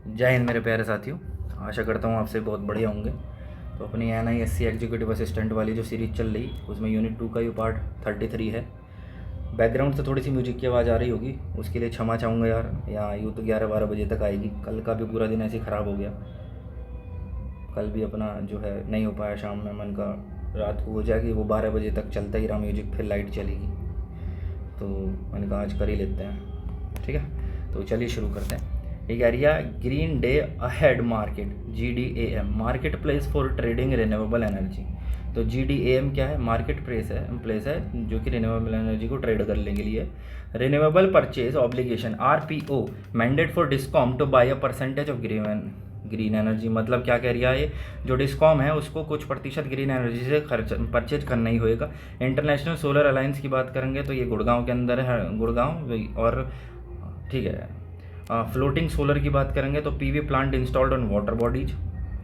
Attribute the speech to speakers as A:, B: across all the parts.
A: जय हिंद मेरे प्यारे साथियों। आशा करता हूँ आपसे बहुत बढ़िया होंगे। तो अपनी NISC एग्जीक्यूटिव असिस्टेंट वाली जो सीरीज़ चल रही उसमें यूनिट 2 का ये पार्ट 33 है। बैकग्राउंड से थोड़ी सी म्यूजिक की आवाज़ आ रही होगी, उसके लिए क्षमा चाहूँगा यार। या यूँ तो 11-12 बजे तक आएगी। कल का भी पूरा दिन ऐसे ही ख़राब हो गया। कल भी अपना जो है नहीं हो पाया शाम में, मन का रात को हो जाएगी, वो 12 बजे तक चलता ही रहा म्यूजिक, फिर लाइट चलेगी। तो मैंने कहा आज कर ही लेते हैं, ठीक है। तो चलिए शुरू करते हैं। एक area green day ahead market GDAM, market place for trading renewable energy. तो GDAM क्या है? मार्केट प्लेस है जो कि रिन्यूएबल एनर्जी को ट्रेड करने के लिए। Renewable purchase obligation RPO mandate for discom two by a percentage of green energy. मतलब क्या कह रहा है ये, जो डिस्कॉम है उसको कुछ प्रतिशत ग्रीन एनर्जी से खर्च परचेज करना ही होएगा। इंटरनेशनल सोलर अलायंस की बात करेंगे तो ये गुड़गांव के अंदर है, गुड़गांव। और ठीक है, फ्लोटिंग सोलर की बात करेंगे तो PV plant installed on water bodies,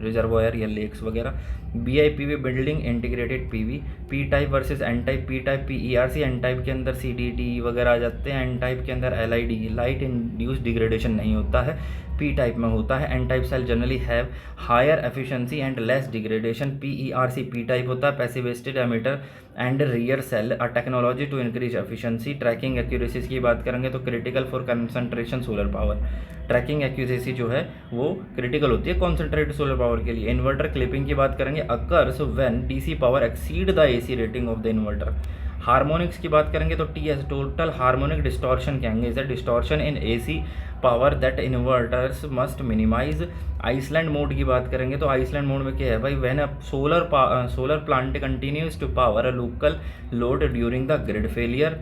A: reservoir या लेक्स वगैरह। BIPV building integrated PV। P type versus N type. P type PERC, N type के अंदर CDT वगैरह आ जाते हैं। N टाइप के अंदर LID, लाइट इंड्यूस डिग्रेडेशन नहीं होता है, P टाइप में होता है। N type cell generally have higher efficiency and less degradation. PERC P type होता है, passivated emitter and rear cell, a technology to increase efficiency. Tracking accuracy की बात करेंगे तो critical for concentration solar power. Tracking accuracy जो है वो critical होती है कॉन्सेंट्रेटेड सोलर पावर के लिए। इन्वर्टर क्लिपिंग की बात करेंगे, occurs when DC power exceed the AC rating of the inverter. Harmonics की बात करेंगे तो TS टोटल हार्मोनिक डिस्टॉर्शन कहेंगे, is a distortion in AC power that inverters must minimize. Island mode की बात करेंगे तो आइसलैंड मोड में क्या है भाई, when a solar plant continues to power a local load during the grid failure.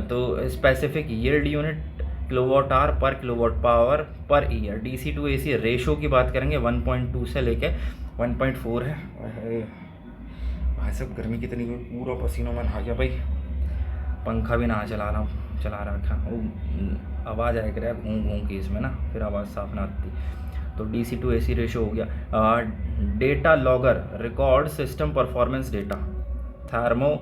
A: तो specific yield unit kilowatt hour per kilowatt power per year. DC to AC ratio की बात करेंगे 1.2 से लेके 1.4 है। भाई सब गर्मी कितनी हुई, पूरा पसीनों में नहा गया भाई। पंखा भी ना चला रखा वो, आवाज़ आया करे घूम घूम के इसमें ना, फिर आवाज़ साफ ना आती। तो DC टू AC रेशो हो गया। Data logger record system performance data. Thermo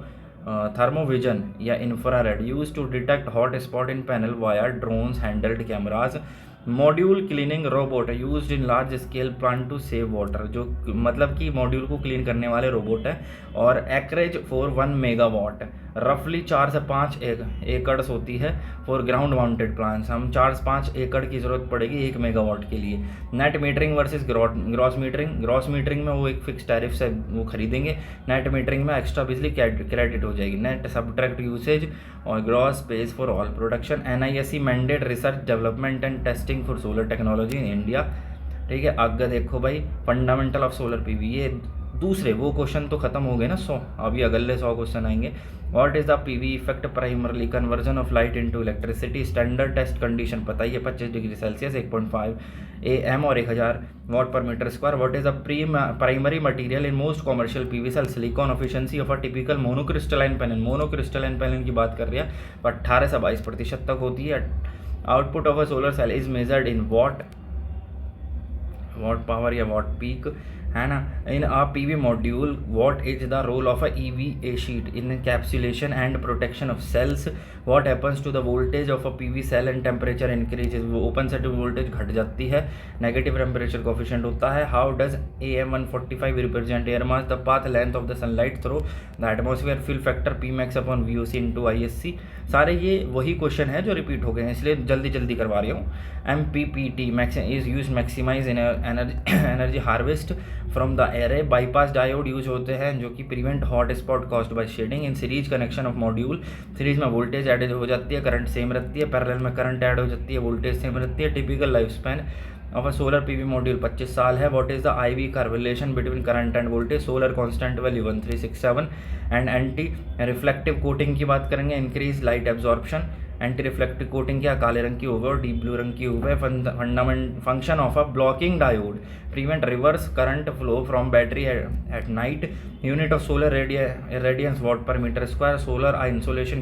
A: thermovision या infrared use to detect hot spot in panel via drones handheld cameras. Module cleaning robot used in large scale plant to save water, जो मतलब कि module को clean करने वाले robot है। और acreage for 1 megawatt, रफली 4 से 5 एकड़ होती है फॉर ग्राउंड माउंटेड प्लांट्स। हम 4 से 5 एकड़ की ज़रूरत पड़ेगी 1 मेगावाट के लिए। Net metering versus gross metering में वो एक फिक्स टैरिफ से वो खरीदेंगे, नेट मीटरिंग में एक्स्ट्रा बिजली क्रेडिट हो जाएगी। नेट सब्ट्रैक्ट यूसेज और gross space for all production. NISC mandate research development and testing for solar technology in India. ठीक है, आगे देखो भाई, फंडामेंटल ऑफ सोलर PV, ये दूसरे वो क्वेश्चन तो खत्म हो गए ना 100, अभी अगले 100 क्वेश्चन आएंगे। What is the PV effect primarily, conversion of light into electricity. Standard test condition पता ही है, 25 डिग्री सेल्सियस, 1.5 AM और 1000 वाट पर metre square. What is the primary material in most commercial PV cell. Silicon. Efficiency of a typical monocrystalline panel, monocrystalline panel की बात कर रहे हैं, 18 से 22% तक होती है। Output of a solar cell is measured in watt power या वाट पीक, है ना। In a PV module what is the role of a EVA sheet in encapsulation and protection of cells. What happens to the voltage of a PV cell and temperature increases, वो open circuit voltage घट जाती है, negative temperature coefficient होता है। How does AM145 represent air mass, the path length of the sunlight through the atmosphere, fill factor Pmax upon VOC into ISC। सारे ये वही question है जो रिपीट हो गए हैं, इसलिए जल्दी जल्दी करवा रही हूँ। MPPT is use maximize energy harvest from the array. Bypass diode use होते हैं जो कि prevent hot spot caused by shading. In series connection of module, series में वोल्टेज ऐड हो जाती है, करंट सेम रहती है, पैरेलल में करंट ऐड हो जाती है, वोल्टेज सेम रहती है। Typical life span of a solar PV module 25 साल है। What is the IV correlation between current end voltage. Solar constant value 1367। And anti reflective coating की बात करेंगे, increase light absorption. Anti reflective coating क्या, काले रंग की हुए और डीप ब्लू रंग की हुए। Fundament function of a blocking diode, prevent reverse current flow from battery at night. Unit of solar radiance watt पर metre square. Solar insolation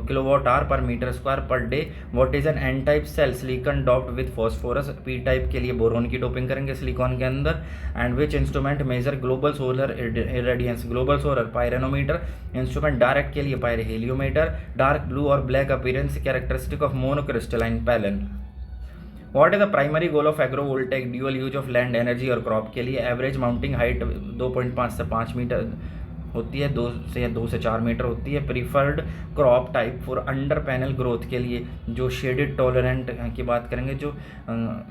A: kilowatt hour per metre square per day. What is an N type cell, silicon doped with phosphorus. P type के लिए boron की doping करेंगे silicon के अंदर। And which instrument measure global solar radiance, global solar pyranometer. Instrument direct के लिए पायरहेलियोमीटर। Dark blue और black appearance characteristic of monocrystalline panel. What is the primary goal of agrovoltaic dual use of land energy और crop के लिए? Average mounting height 2.5 से 5 metre होती है, 2 से 4 मीटर होती है। Preferred crop type for under panel growth के लिए जो शेडेड टॉलरेंट की बात करेंगे, जो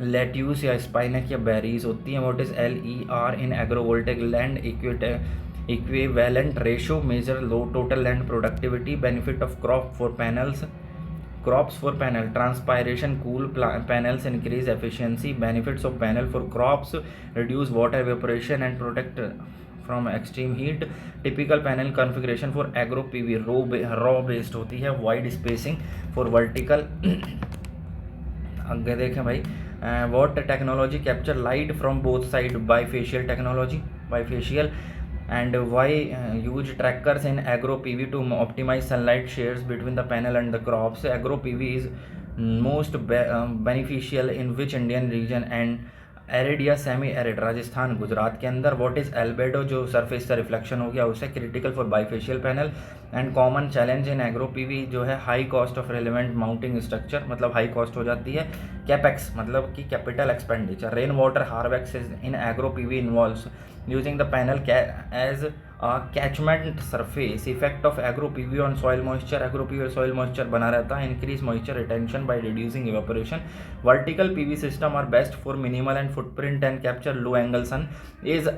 A: लेट्यूस या स्पाइनक या बेरीज होती हैं। What is LER in agrovoltaic? Land equivalent ratio, measure low total land productivity, benefit of crops for panel, transpiration cool panels, increase efficiency, benefits of panel for crops, reduce water evaporation and protect from extreme heat। typical panel configuration for agro PV raw based होती है, wide spacing for vertical आगे देखें भाई, what technology capture light from both side? bifacial technology, bifacial। and why use trackers in agro PV to optimize sunlight shares between the panel and the crops? agro PV is most beneficial in which Indian region and arid या semi arid? Rajasthan, Gujarat के अंदर। What is albedo? जो surface से reflection हो गया उसे, critical for bifacial panel. And common challenge in agro PV जो है high cost of relevant mounting structure, मतलब हाई कॉस्ट हो जाती है। कैपेक्स मतलब कि capital expenditure. Rain water harvest in agro PV involves using the panel as catchment surface. Effect of agro PV on soil moisture? Agro PV soil moisture बना रहता है। Increase moisture retention by reducing evaporation. Vertical PV system are best for minimal and footprint and capture low angle sun. Is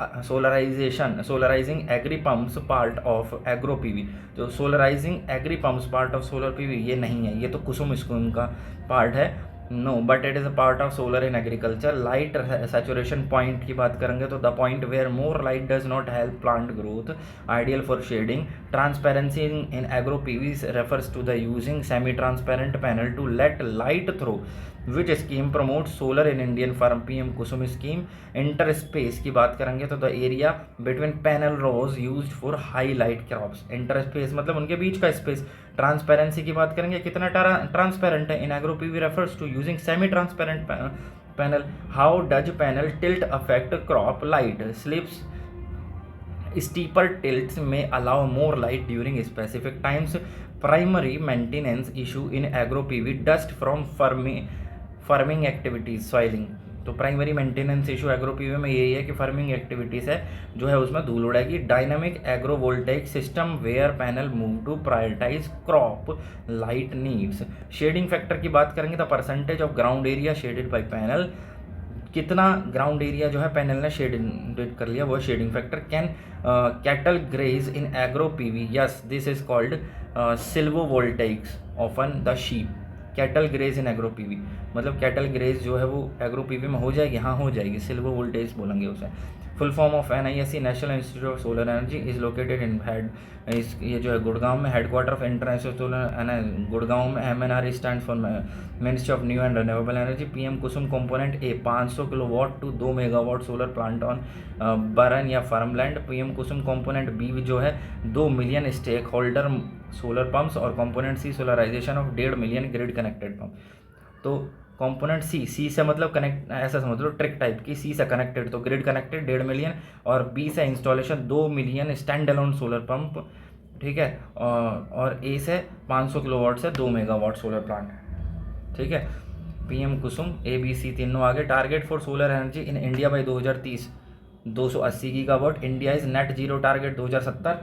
A: solarising agri pumps part of agro PV? जो solarising agri pumps part of solar PV ये नहीं है, ये तो Kusum scheme का part है। No but it is a part of solar in agriculture. Light saturation point की बात करेंगे तो the point where more light does not help plant growth, ideal for shading. Transparency in agro PV refers to the using semi transparent panel to let light through. Which scheme promote solar in Indian farm? PM Kusum scheme. Inter space की बात करेंगे तो the area between panel rows used for high light crops. Inter space मतलब उनके बीच का space. Transparency की बात करेंगे, कितना ट्रांसपेरेंट है? In agro PV refers to using semi transparent panel. How does panel tilt affect crop light? Slips steeper tilts may allow more light during specific times। primary maintenance issue in agro PV, dust from farming activities, soiling। तो primary maintenance issue agro PV में यही है कि farming activities है जो है उसमें धूल उड़ेगी। Dynamic agro voltaic system where panel move to prioritise crop light needs. Shading factor की बात करेंगे तो percentage of ground area shaded by panel, कितना ग्राउंड एरिया जो है पैनल ने शेडेड कर लिया वो shading factor. Can cattle graze in agro PV? Yes, this is called silvo voltaics often the sheep. Cattle graze in agro PV मतलब cattle graze जो है वो एग्रो पीवी में हो जाएगी, हाँ हो जाएगी, सिल्वर वोल्टेज बोलेंगे उसे। Full form of NISE national institute of solar energy is located in ये जो है गुड़गांव में। Headquarter of international solar Gurgaon में। MNR stand for ministry of new and renewable energy. PM Kusum component A 500 kilowatt to 2 megawatt solar plant on barren या farmland. PM Kusum component B जो है 2 million stake holder solar pumps और component C solarisation of 1.5 million grid connected pump. तो component C से मतलब connect, ऐसा समझ लो trick type की। सी से कनेक्टेड तो ग्रिड कनेक्टेड 1.5 मिलियन, और बी से installation 2 million stand alone solar pump, ठीक है। और ए से 500 किलोवाट से 2 मेगावाट सोलर प्लांट, ठीक है। PM कुसुम ABC तीनों आगे। Target for solar energy in India by 2030 280 gigawatt. India is net zero target 2070।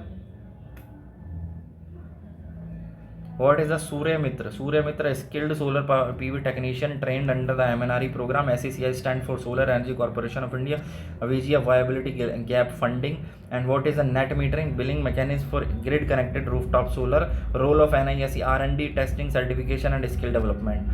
A: What is the Surya Mitra? Surya Mitra skilled solar PV technician trained under the MNRE program. SECI stand for Solar Energy Corporation of India. VGF viability gap funding. And what is the net metering billing mechanism for grid connected rooftop solar? Role of NISE R&D testing certification and skill development।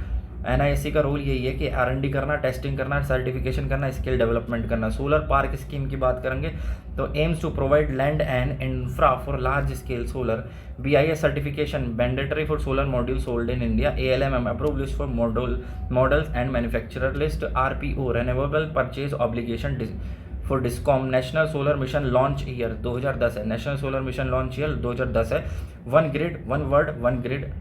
A: NISE का role यही है कि R&D करना, testing करना, certification करना, skill development करना। Solar park scheme की बात करेंगे तो aims to provide land and infra for large scale solar. BIS certification mandatory for solar module sold in India. ALMM approve list for models and manufacturer list. RPO renewable purchase obligation for discom. National solar mission launch year 2010 है। National solar mission launch year 2010 है। One grid one world one grid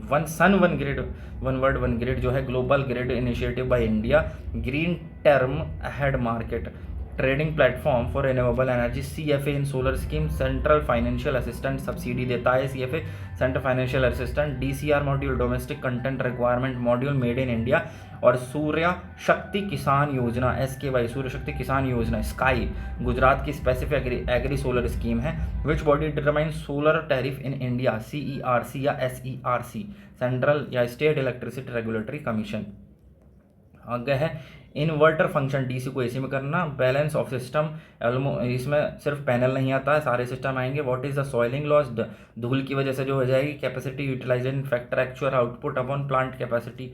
A: one sun one grid one world one grid जो है global grid initiative by India. Green term ahead market trading platform for renewable energy, CFA in solar scheme, central financial assistant subsidy देता है CFA, central financial assistant, DCR module, domestic content requirement module, made in India, और सूर्य शक्ति किसान योजना SKY, सूर्य शक्ति किसान योजना sky, Gujarat की स्पेसिफिक एग्री सोलर स्कीम है। Which body determine solar tariff in India, CERC या SERC, सेंट्रल या स्टेट इलेक्ट्रिसिटी रेगुलेटरी कमीशन। आगे है इन्वर्टर फंक्शन, DC को AC में करना, बैलेंस ऑफ सिस्टम, इसमें सिर्फ पैनल नहीं आता है, सारे सिस्टम आएंगे। What is the soiling loss, धूल की वजह से जो हो जाएगी। Capacity utilization factor actual output upon plant capacity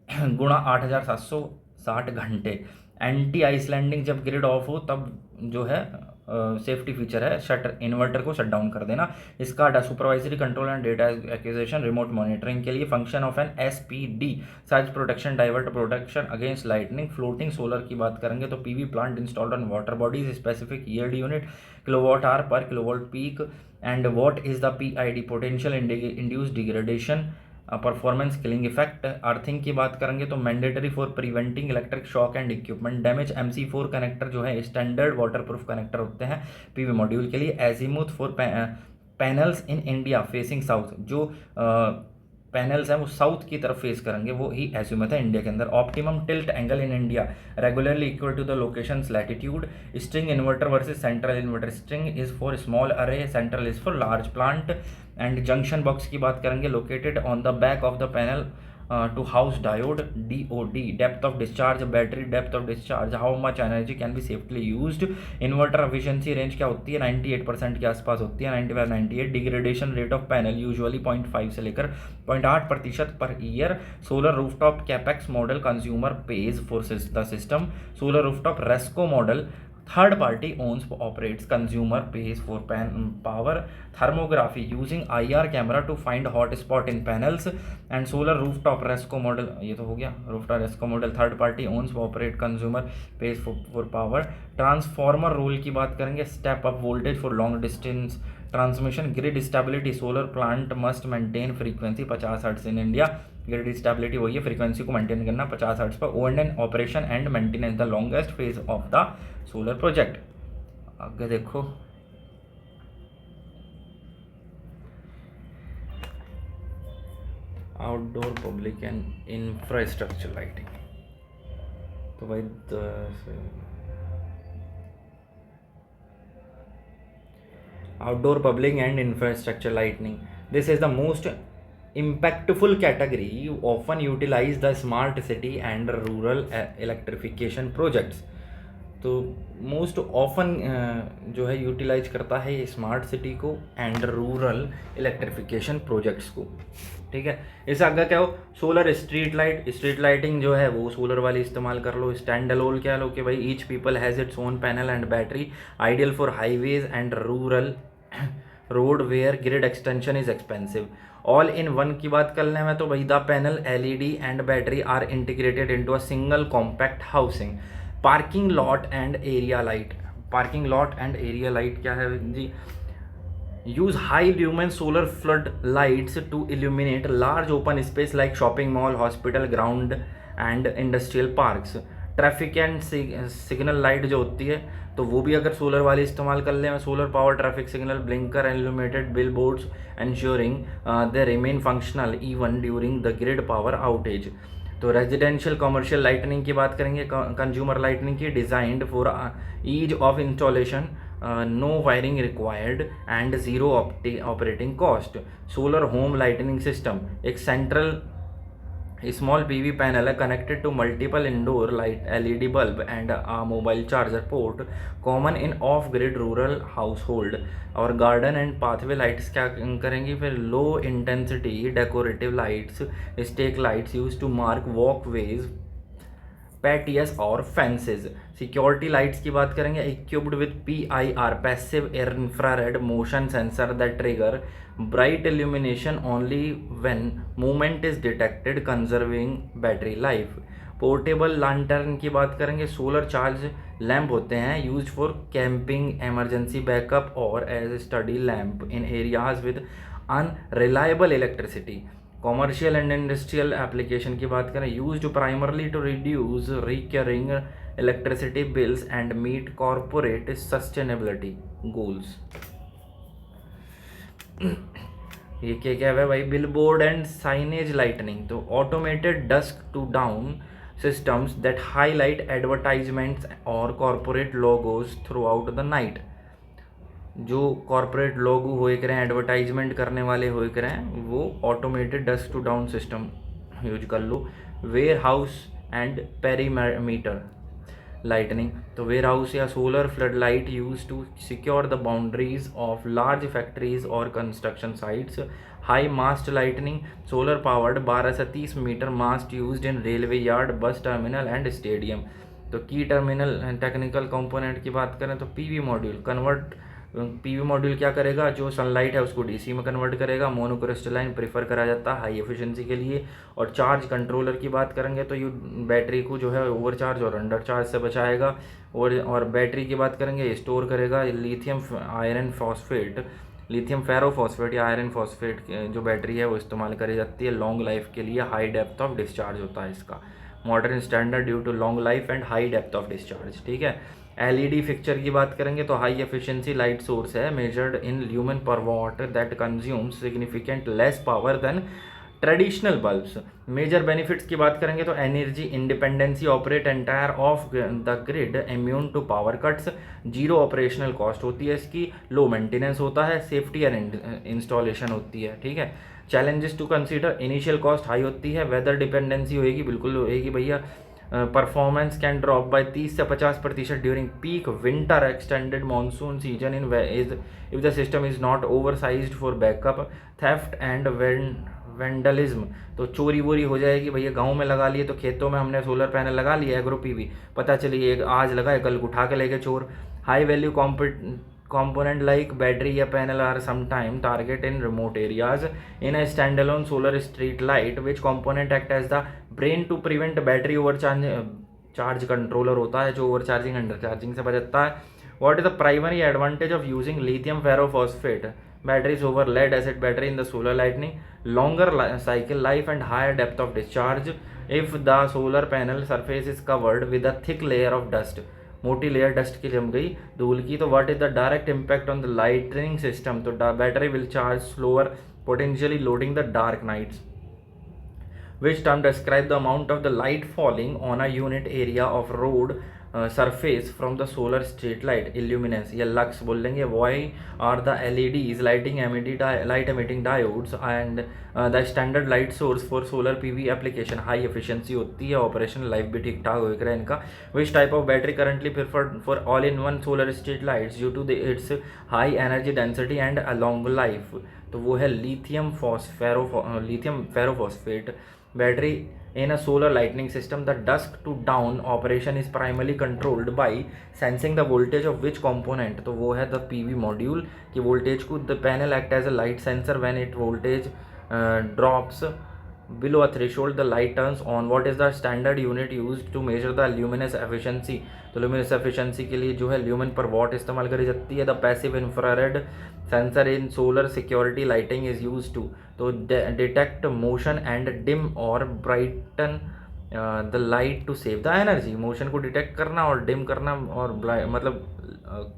A: गुणा 8760 घंटे। एंटी आइसलैंडिंग, जब ग्रिड ऑफ हो तब जो है सेफ्टी फीचर है शटर इन्वर्टर को शट डाउन कर देना। इसका supervisory control and data acquisition, remote monitoring के लिए। Function of an SPD, surge protection, divert protection against lightning. Floating solar की बात करेंगे तो PV plant installed on water bodies, specific yield unit, kilowatt hour per kilowatt peak. And what is the PID, potential induce degradation, performance killing effect. Earthing की बात करेंगे तो mandatory for preventing electric shock and equipment damage. MC4 connector जो है standard waterproof connector होते हैं PV module के लिए। Azimuth for panels in India facing south, जो पैनल्स हैं वो साउथ की तरफ फेस करेंगे, वो ही एजीमुथ है इंडिया के अंदर। Optimum tilt angle in India regularly equal to the location's latitude. String inverter versus central inverter, string is for small array, central is for large plant. And junction box की बात करेंगे, located on the back of the panel to house diode, DOD। Depth of discharge, battery depth of discharge, how much energy can be safely used. Inverter efficiency range क्या होती है, 98% के आसपास होती है, 95-98। Degradation rate of panel usually 0.5 से लेकर 0.8% per year. Solar rooftop capex model, consumer pays for the system. Solar rooftop RESCO model, third party owns operates, consumer pays for power. Thermography, using IR camera to find hot spot in panels. And solar rooftop RESCO model, ये तो हो गया rooftop RESCO model, third party owns operate, consumer pays for power. Transformer role की बात करेंगे, step up voltage for long distance transmission. Grid stability, solar plant must maintain frequency 50 hertz in India. Grid stability वही है, frequency को maintain करना 50 hertz पर। O&M operation and maintenance, the longest phase of the solar project. आगे देखो outdoor public and infrastructure lighting. तो भाई outdoor public and infrastructure lighting, this is the most impactful category, often utilize the smart city and rural electrification projects। तो most often जो है utilise करता है ये स्मार्ट सिटी को एंड रूरल इलेक्ट्रिफिकेशन प्रोजेक्ट्स को, ठीक है। इससे आगे क्या हो, solar street light, street lighting जो है वो सोलर वाली इस्तेमाल कर लो। स्टैंड अलोन क्या लो कि भाई each people has its own panel and battery, ideal for highways and rural road where grid extension is expensive. All in one की बात करने में तो भाई the panel LED and battery are integrated into a single compact housing. Parking lot and area light, parking lot and area light क्या है जी, use high lumen solar flood lights to illuminate large open space like shopping mall, hospital, ground and industrial parks। Traffic and signal light जो होती है तो वो भी अगर सोलर वाली इस्तेमाल कर लें, solar power traffic signal, blinker and illuminated bill boards ensuring they remain functional even during the grid power outage। तो रेजिडेंशियल कमर्शियल लाइटनिंग की बात करेंगे, कंज्यूमर लाइटनिंग की, designed for ease of installation, no wiring required and zero operating cost. Solar home lightning system, एक central small PV panel है connected to multiple indoor light LED bulb and a mobile charger port, common in off grid rural house होल्ड। और garden and pathway lights क्या करेंगी फिर, low intensity decorative lights, stake lights use to mark walkways, patios और fences. Security lights की बात करेंगे, equipped with PIR passive infrared motion sensor that trigger bright illumination only when movement is detected, conserving battery life. Portable lantern की बात करेंगे, solar charge lamp होते हैं, use for camping, emergency backup और as study lamp in areas with unreliable electricity. Commercial and industrial application की बात करें, used primarily to reduce recurring electricity bills and meet corporate sustainability goals. ये क्या है भाई, बिलबोर्ड एंड साइनेज लाइटनिंग, तो automated dusk to dawn systems that highlight advertisements और corporate logos throughout the night. जो कॉरपोरेट लोगो होए करें, advertisement करने वाले होए करें, वो automated dusk to dawn system use कर लो. Warehouse and perimeter lightning, तो वेयर हाउस या solar flood light use to secure the boundaries of large factories और construction sites. High mast lightning, solar powered 12 से 30 metre mast used in railway yard, bus terminal and stadium. तो की terminal technical component की बात करें तो PV module convert, PV module क्या करेगा, जो सनलाइट है उसको डीसी में कन्वर्ट करेगा. मोनोक्रिस्टलाइन प्रीफर करा जाता है हाई एफिशिएंसी के लिए. और चार्ज कंट्रोलर की बात करेंगे तो ये बैटरी को जो है ओवरचार्ज और अंडर चार्ज से बचाएगा. और बैटरी की बात करेंगे, स्टोर करेगा लिथियम आयरन फॉस्फेट, लिथियम फेरोफॉस्फेट या आयरन फॉस्फेट जो बैटरी है वो इस्तेमाल करी जाती है लॉन्ग लाइफ के लिए. हाई डेप्थ ऑफ डिस्चार्ज होता है इसका, modern standard due to long life and high depth of discharge. ठीक है. एलईडी फिक्चर की बात करेंगे तो हाई एफिशिएंसी लाइट सोर्स है, measured in lumen per watt that consumes significant less power than traditional bulbs. Major benefits की बात करेंगे तो energy independency, operate entire off the grid, immune to power cuts, zero operational cost होती है इसकी, low maintenance होता है, safety and installation होती है. ठीक है. Challenges to consider, initial cost high होती है, वेदर डिपेंडेंसी होएगी, बिल्कुल होएगी भैया. परफॉर्मेंस कैन ड्रॉप बाय 30 से 50% during peak winter extended monsoon season in if the system is not oversized for backup. Theft and vandalism, तो चोरी वोरी हो जाएगी भैया. गांव में लगा लिए तो खेतों में हमने सोलर पैनल लगा लिया एग्रो पीवी, पता चली एक आज लगा कल उठा के लेके चोर. High value component like battery या panel are sometime target in remote areas. In a standalone solar street light, which component act as the brain to prevent battery overcharge, charge controller होता है जो overcharging अंडर चार्जिंग से बचता है. What is the primary advantage of using lithium ferrophosphate batteries over lead acid battery in the solar lighting? Longer cycle life and higher depth of discharge if the solar panel surface is covered with a thick layer of dust. मोटी layer dust की जम गई धूल की. तो what is the direct impact on the lightning system, तो battery will charge slower, potentially loading the dark nights. which term describe the amount of the light falling on a unit area of road surface from the solar street light. Illuminance या lux बोल लेंगे. why are the LEDs light emitting diodes and the standard light source for solar PV application. high efficiency होती है, operation life भी ठीक ठाक होकर है इनका. which type of battery currently preferred for all in one solar street lights due to its high energy density and a long life, तो वो है lithium फेरोफॉस्फेट battery. In a solar lighting system, the dusk to dawn operation is primarily controlled by sensing the voltage of which component, तो वो है the PV module कि voltage को the panel act as a light sensor when it voltage drops below a threshold the light turns on. What is the standard unit used to measure the luminous efficiency, तो luminous efficiency के लिए जो है lumen per what इस्तेमाल करी जाती है. the passive infrared sensor in solar security lighting is used to, तो detect motion and dim or brighten the light to save the energy. Motion को डिटेक्ट करना और डिम करना और मतलब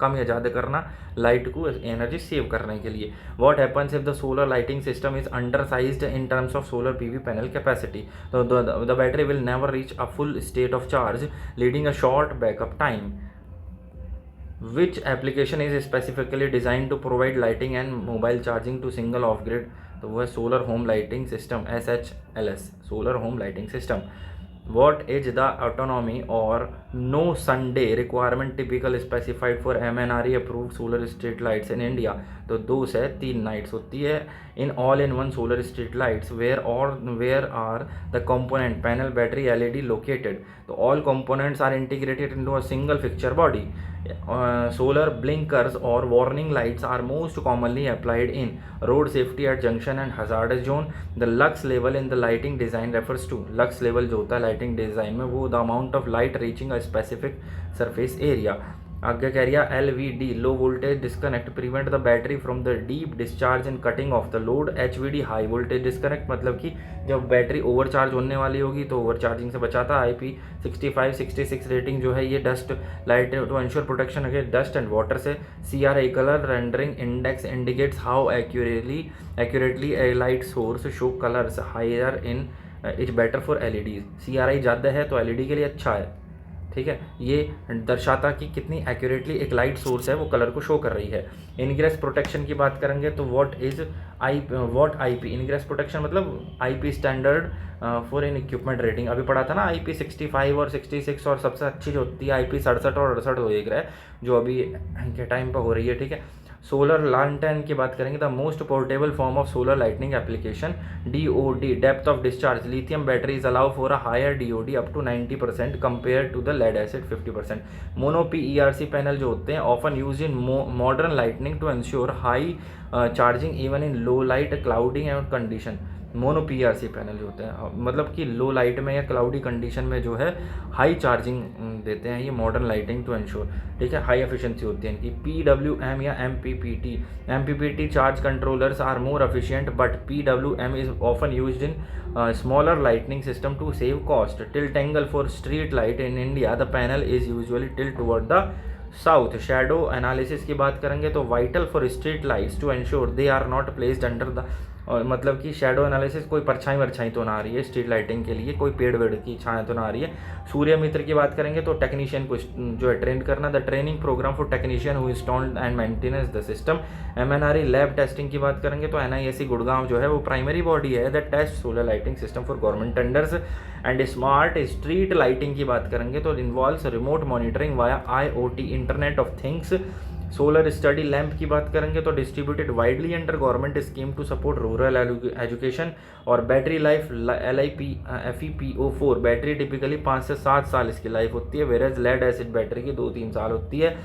A: कम या ज़्यादा करना लाइट को एनर्जी सेव करने के लिए. What happens if the solar lighting system is undersized in terms of solar PV panel capacity, तो the battery will never reach a full state of charge leading a short backup time. Which application is specifically designed to provide lighting and mobile charging to single off grid, तो वो है solar home lighting system SHLS, solar home lighting system. What is the autonomy or no Sunday requirement typical specified for MNRE approved solar street lights in India, तो 2 से 3 nights होती है. in all in one solar street lights where are the component panel battery LED located, so all components are integrated into a single fixture body. Solar blinkers or warning lights are most commonly applied in road safety at junction and hazardous zone. The lux level in the lighting design refers to, lux level जो होता है lighting design में वो the amount of light reaching a specific surface area. आगे कह रहा LVD low voltage disconnect prevent the battery from the deep discharge in cutting of the load. HVD high voltage disconnect मतलब कि जब battery overcharge होने वाली होगी तो ओवरचार्जिंग से बचाता है। IP6566 रेटिंग जो है ये dust light to ensure protection against dust and water से। CRI colour rendering index indicates how accurately a light source show colours higher in is better for LEDs। CRI ज़्यादा है तो LED के लिए अच्छा है, ठीक है। ये दर्शाता कि कितनी एक्यूरेटली एक लाइट सोर्स है वो कलर को शो कर रही है। इनग्रेस प्रोटेक्शन की बात करेंगे तो व्हाट IP इनग्रेस प्रोटेक्शन मतलब IP standard for in equipment rating. अभी पढ़ा था ना IP65 और 66 और सबसे अच्छी जो होती है IP67 और 68 हो एक है जो अभी के टाइम पर हो रही है, ठीक है। सोलर लैंटर्न की बात करेंगे the most portable form of solar lightning application. DOD depth of discharge lithium batteries allow for a higher DOD up to 90% compare to the lead acid 50%। Mono PERC panel जो होते हैं often use in modern lightning to ensure high charging even in low light clouding and condition. Mono PERC panel जो होते हैं मतलब कि लो light में या क्लाउडी कंडीशन में जो है हाई चार्जिंग देते हैं ये मॉडर्न लाइटिंग टू एंश्योर, ठीक है। हाई एफिशिएंसी होती है इनकी। PWM या MPPT charge controllers are more efficient but PWM is often used in smaller lightning system to save cost. Tilt angle for street light in India the panel is usually tilt toward the south. Shadow analysis की बात करेंगे तो vital for street lights to ensure they are not placed under the, और मतलब कि shadow analysis कोई परछाई वरछाई तो ना आ रही है स्ट्रीट लाइटिंग के लिए, कोई पेड़ वेड़ की छाया तो ना आ रही है। सूर्य मित्र की बात करेंगे तो टेक्नीशियन को जो है ट्रेन करना, the training program for technician who installed and maintenance the system. MNRE lab testing की बात करेंगे तो NISE गुड़गांव जो है वो प्राइमरी बॉडी है the test solar lighting system for government tenders and smart street lighting की बात करेंगे तो involves remote monitoring via IoT internet of things. Solar study lamp की बात करेंगे तो distributed widely under government scheme to support rural education. और battery life LIP FePO4 battery typically 5 से 7 साल इसकी लाइफ होती है, वेरेज लेड एसिड बैटरी की 2-3 साल होती है।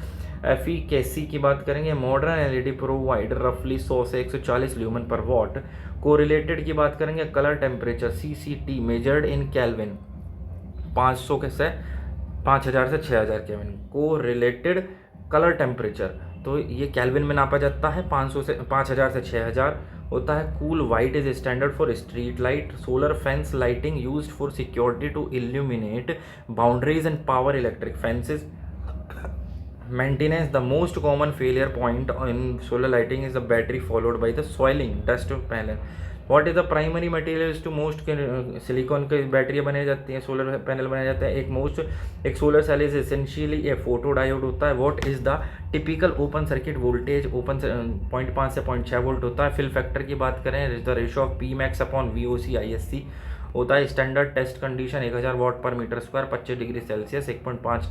A: एफिकेसी की बात करेंगे मॉडर्न LED प्रोवाइड रफली 100 से 140 ल्यूमन पर वॉट। कोरिलेटेड की बात करेंगे colour temperature CCT measured in kelvin 500 के से 5000 से 6000 केल्विन। कोरिलेटेड कलर टेम्परेचर तो ये केल्विन में नापा जाता है, 500 से 5000 से 6000 होता है। Cool white is standard for street light. Solar fence lighting used for security to illuminate boundaries and power electric fences. Maintenance the most common failure point in solar lighting is the battery followed by the soiling dust panel. What is the primary materials to most silicon की battery बनाई जाती हैं, solar panel बनाया जाता है। एक solar cell is essentially a photo diode होता है। What is the typical open circuit voltage open 0.5 से 0.6 वोल्ट होता है। फिल फैक्टर की बात करें the ratio of Pmax upon VOC ISC होता है। स्टैंडर्ड टेस्ट कंडीशन 1000 वाट पर metre square 25 degree Celsius 1.5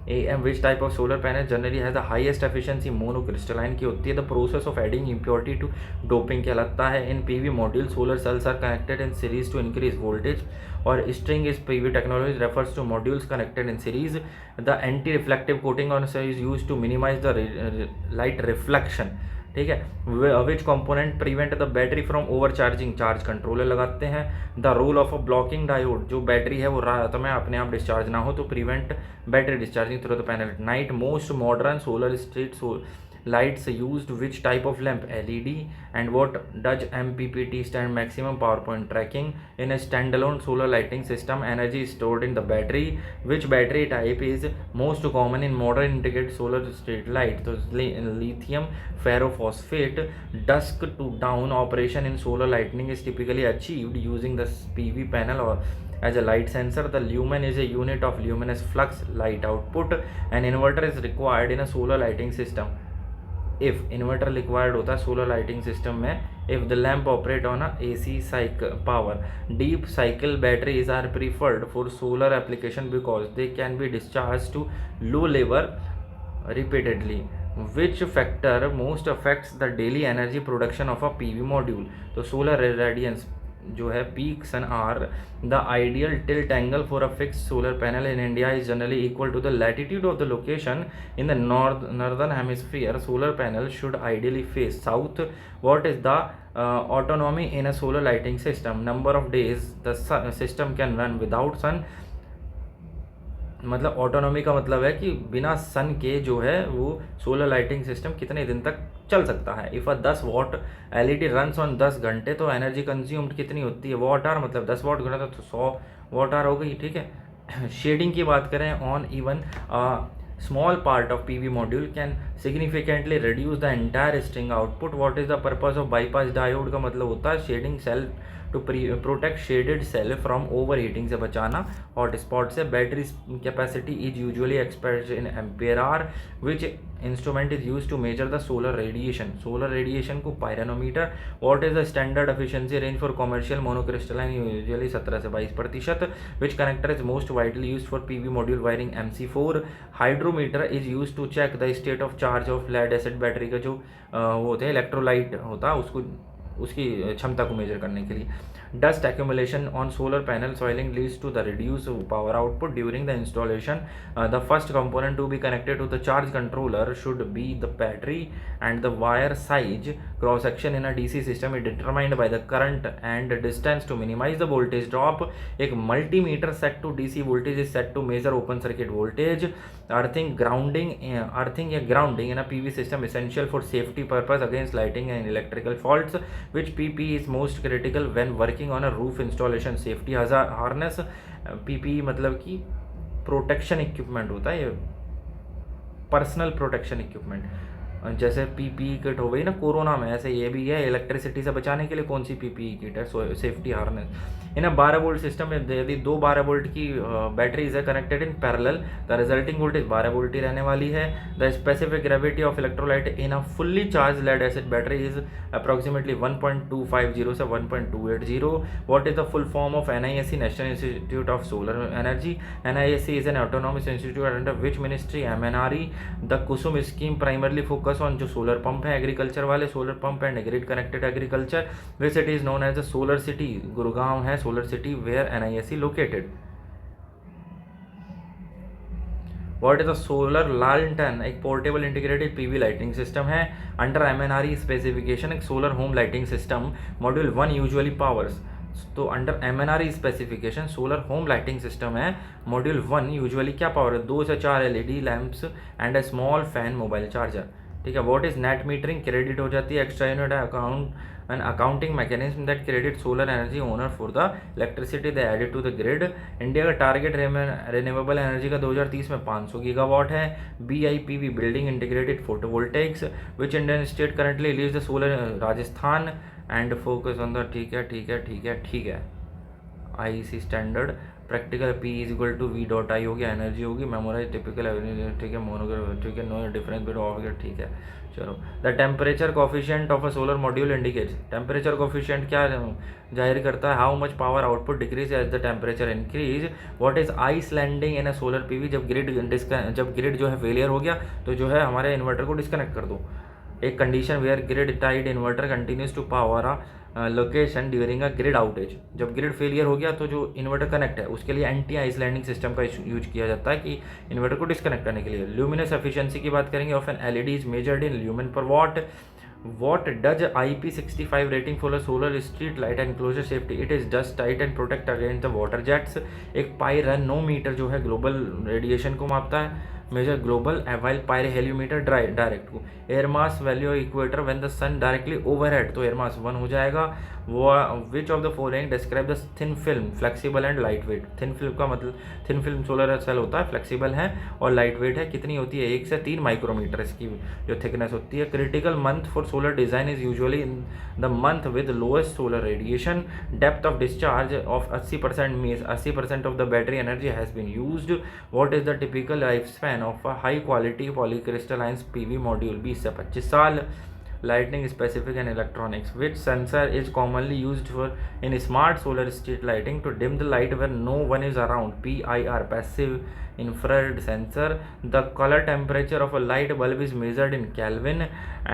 A: AM। Which type of solar panel generally has the highest efficiency monocrystalline की होती है। The process of adding impurity to doping कहलाता है। In PV module solar cells are connected in series to increase voltage और string is PV technology refers to modules connected in series. The anti reflective coating on is use to minimise the light reflection, ठीक है। Which component prevent the battery from over charging charge controller लगाते हैं। The role of a blocking diode जो battery है वो रात में अपने आप डिस्चार्ज ना हो तो prevent battery discharging through the panel at night. Most modern solar street lights used which type of lamp LED and what does MPPT stand maximum power point tracking in a standalone solar lighting system energy is stored in the battery which battery type is most common in modern integrated solar street light so lithium ferrophosphate dusk to dawn operation in solar lighting is typically achieved using the PV panel or as a light sensor. The lumen is a unit of luminous flux light output. An inverter is required in a solar lighting system. If inverter required होता है solar lighting system में if the lamp operate on a AC cycle power. Deep cycle batteries are preferred for solar application because they can be discharge to low level repeatedly. Which factor most affects the daily energy production of a PV module. तो solar radiance जो है peak sun are the ideal tilt angle for a fix solar panel in India is generally equal to the latitude of the location in the northern hemisphere. Solar panel should ideally face south. What is the autonomy in a solar lighting system. Number of days the system can run without sun मतलब autonomy का मतलब है कि बिना सन के जो है वो सोलर लाइटिंग सिस्टम कितने दिन तक चल सकता है। If a 10 what LED runs on 10 घंटे तो एनर्जी कंज्यूम्ड कितनी होती है, वॉट आवर, मतलब 10 वॉट गुणा तो 100 वॉट आवर हो गई, ठीक है। शेडिंग की बात करें, on even small part of PV module can significantly reduce the entire string output. What is the purpose of bypass diode का मतलब होता है shading cell to protect shaded cell from over heating से बचाना hot spot से। Battery capacity is usually expressed in ampere hour which instrument is use to measure the solar radiation. Solar radiation को pyranometer. What is the standard efficiency range for commercial monocrystalline, usually 17 से 22%। Which connector is most widely use for PV module wiring, MC4। Hydrometer is use to check the state of charge of lead acid battery का जो वो होते हैं electrolyte होता है उसको, उसकी क्षमता को मेजर करने के लिए। Dust accumulation on solar panel soiling leads to the reduced power output during the installation. The first component to be connected to the charge controller should be the battery, and the wire size cross section in a DC system is determined by the current and distance to minimize the voltage drop. एक multimeter set to DC voltage is set to measure open circuit voltage. Earthing या grounding in a PV system essential for safety purpose against lighting and electrical faults. Which PP is most critical when working on a roof installation? Safety harness। PPE मतलब कि protection equipment होता है, ये personal protection equipment. जैसे PPE kit हो गई ना corona में, ऐसे ये भी है इलेक्ट्रिसिटी से बचाने के लिए कौन सी PPE किट है, safety harness. In a 12 volt system में यदि 2 12 वोल्ट की बैटरीज है connected in parallel, the resulting voltage 12 volt ही रहने वाली है। The specific gravity of electrolyte in a fully charge lead acid battery is approximately 1.250 से 1.280। What is the full form of NISE, national institute of solar energy. NISE is an autonomous institute under which ministry, MNRE। The Kusum scheme primarily focus on जो solar pump है agriculture वाले, solar pump and grid connected agriculture. Which it is known as the solar city, Gurugaon है solar city where NISE located. What is the solar लालटेन, एक portable integrated PV lighting system है under MNRE specification, एक solar home lighting system module 1 usually powers. तो under MNRE specification solar home lighting system है module 1 usually क्या power है, 2 से 4 LED lamps and A small fan mobile charger, ठीक है। What is net metering, credit हो जाती है extra unit account an accounting mechanism that credits solar energy owner for the electricity they added to the grid. India का target renewable energy का 2030 में 500 gigawatt है। BIPV building integrated photovoltaics, which Indian state currently leaves the solar, Rajasthan and focus on the, ठीक है IEC standard. Practical P is equal to V dot I हो गया, energy होगी memorise typical, ठीक है मोनोग्राफ, ठीक है नो डिफरेंस बिटवीन ऑफ गया, ठीक है चलो। The temperature coefficient of a solar module indicates, temperature coefficient क्या जाहिर करता है, how much power output decrease as the temperature increase. What is islanding in a solar PV, जब grid जो है फेलियर हो गया तो जो है हमारे इन्वर्टर को डिस्कनेक्ट कर दो। एक condition where grid tied inverter continues to power location during a grid outage, जब ग्रिड फेलियर हो गया तो जो इन्वर्टर कनेक्ट है उसके लिए एंटी आइस लैंडिंग सिस्टम का यूज किया जाता है कि इन्वर्टर को डिस्कनेक्ट करने के लिए। ल्यूमिनस एफिशिएंसी की बात करेंगे, of an LED is measured in lumen per watt. What does IP65 rating for a solar street light enclosure safety? It is dust tight and protect against the water jets। एक pyranometer जो है global radiation को मापता है, measure global while pyrheliometer direct को। Air mass value equator when the sun directly overhead, तो air mass 1 हो जाएगा। वो which of the following describe the thin film, flexible and light weight. Thin film का मतलब थिन फिल्म सोलर सेल होता है, flexible है और लाइट वेट है, कितनी होती है 1 से 3 माइक्रोमीटर इसकी जो थिकनेस होती है। Critical month for solar design is usually in the month with lowest solar radiation. Depth of discharge of 80% means 80% of the battery energy has been used. What is the typical life span of a high quality polycrystalline PV module, 20 से 25 साल। Lighting specific and electronics, which sensor is commonly used for in smart solar street lighting to dim the light when no one is around, PIR, passive infrared sensor। The color temperature of a light bulb is measured in Kelvin,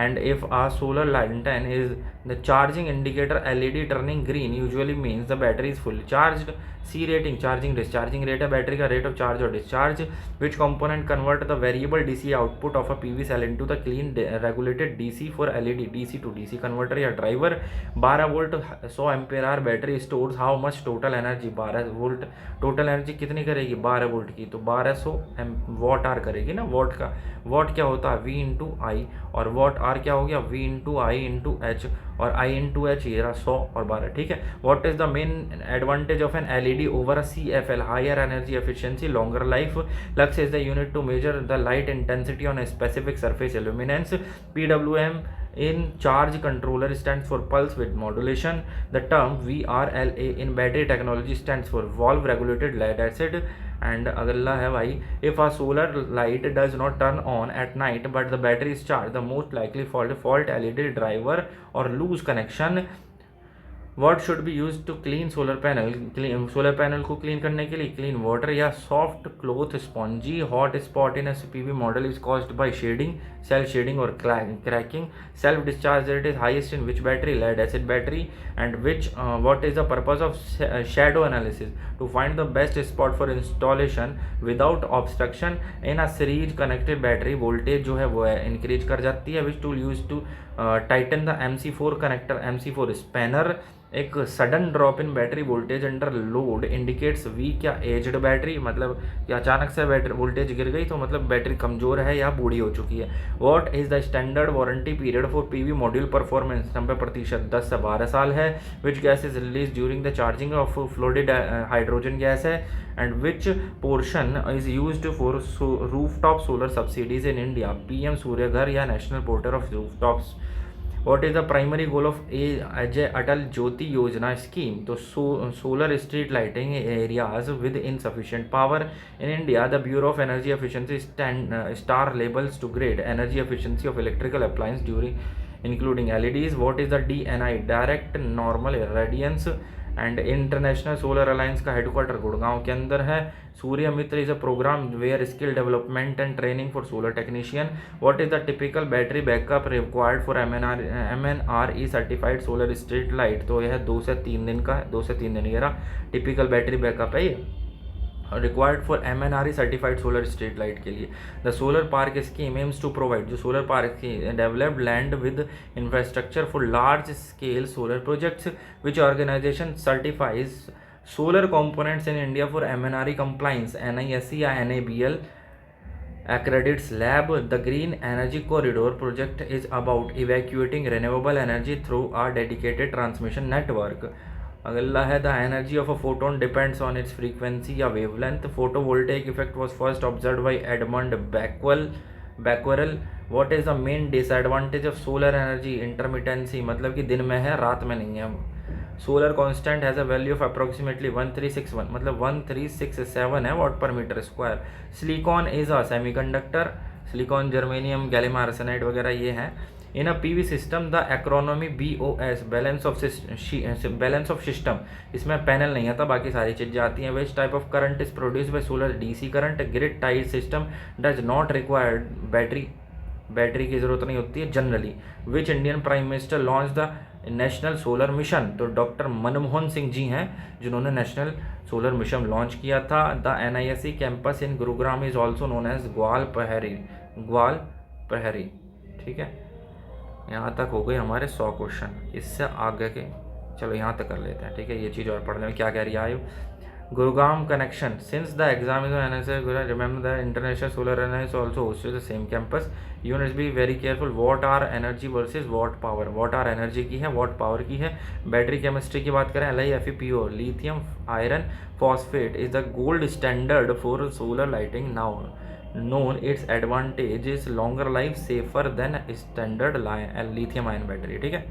A: and if a solar lantern is the charging indicator LED turning green usually means the battery is fully charged। C rating, charging discharging rate है battery का, rate of charge और discharge। Which component convert the variable DC output of a PV cell into the clean regulated DC for LED DC to DC converter या driver, 12 volt 100 ampere hour battery stores how much total energy, 12 volt total energy कितनी करेगी 12 volt की, तो 1200 what are करेगी ना। What का what क्या होता है V इंटू आई, और वॉट आर क्या हो गया V into I into H, और I इंटू एच ये रहा 100 और 12, ठीक है। What is the main advantage of an LED over a CFL, higher energy efficiency, longer life, lux is the unit to measure the light intensity on a specific surface illuminance, PWM in charge controller stands for pulse width modulation, the term VRLA in battery technology stands for valve regulated lead acid, and अगला है भाई, if a solar light does not turn on at night but the battery is charged, the most likely fault LED driver or loose connection, what should be use to clean solar panel, solar panel को clean करने के लिए clean water या soft cloth spongy, hot spot in as PV model is caused by shading, self shading और cracking, self discharge rate is highest in which battery, lead acid battery, and which what is the purpose of shadow analysis, to find the best spot for installation without obstruction in a series connected battery, voltage जो है वो है increase कर जाती है, which tool use to tighten the MC4 connector, MC4 spanner, एक sudden drop in battery voltage under load indicates weak क्या aged battery, मतलब कि अचानक से बैटरी वोल्टेज गिर गई तो मतलब बैटरी कमज़ोर है या बूढ़ी हो चुकी है। What is the standard warranty period for PV module performance, 90% 10 से 12 साल है। Which gas is release during the charging of flooded hydrogen gas है, and which portion is used for rooftop solar subsidies in India, PM Surya Ghar या national portal of rooftops. What is the primary goal of Ajay Atal Jyoti Yojana scheme? तो solar street lighting areas with insufficient power in India, the Bureau of Energy Efficiency star labels to grade energy efficiency of electrical appliance during including LEDs. What is the DNI, direct normal irradiance, and international solar alliance का headquarter Gurgaon के अंदर है। Surya Mitra is a programme where skill development and training for solar technician. What is the typical battery backup required for MNRE certified solar street light, तो यह 2 से 3 दिन का है, 2 से 3 दिन ये रहा टिपिकल बैटरी बैकअप है ये required for MNRE certified solar street light के लिए। The solar park scheme aims to provide, जो सोलर पार्क की developed land with infrastructure for large scale solar projects, which organisation certifies solar components in India for MNRE compliance, NISE या NABL accredits lab. The green energy corridor project is about evacuating renewable energy through a dedicated transmission network. अगला है the energy of a photon depends on its frequency या wavelength, photovoltaic effect was first observed by Edmond Becquerel. What is the main disadvantage of solar energy, intermittency, मतलब कि दिन में है रात में नहीं है। Solar constant has a value of approximately 1361, मतलब 1367 है वाट पर metre square. Silicon is a semiconductor, silicon germanium gallium arsenide वगैरह ये हैं। In a PV system the acronym BOS, balance of system, इसमें पैनल नहीं आता, बाकी सारी चीज़ें आती हैं। Which type of current is produce by solar, DC current. Grid tied system does not required battery की ज़रूरत नहीं होती है generally. Which Indian prime minister launch the national solar mission, तो डॉक्टर मनमोहन सिंह जी हैं जिन्होंने नेशनल सोलर मिशन लॉन्च किया था। The NISE campus in Gurugram is also known as ग्वाल प्रहरी, ठीक है। यहाँ तक हो गए हमारे 100 क्वेश्चन, इससे आगे के चलो यहाँ तक कर लेते हैं, ठीक है। ये चीज़ और पढ़ने में क्या कह रही है Gurugram connection, since the exam is remember the international solar energy also hosted the same campus, units be very careful. Watt hour energy versus watt power, watt hour energy की है, वॉट पावर की है। बैटरी केमिस्ट्री की बात करें, LiFePO, lithium iron phosphate is the gold standard for solar lighting now known, its advantage is longer life, safer than standard lithium ion battery, ठीक है।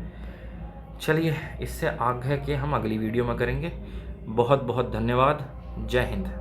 A: चलिए इससे आगे के हम अगली वीडियो में करेंगे। बहुत बहुत धन्यवाद, जय हिंद।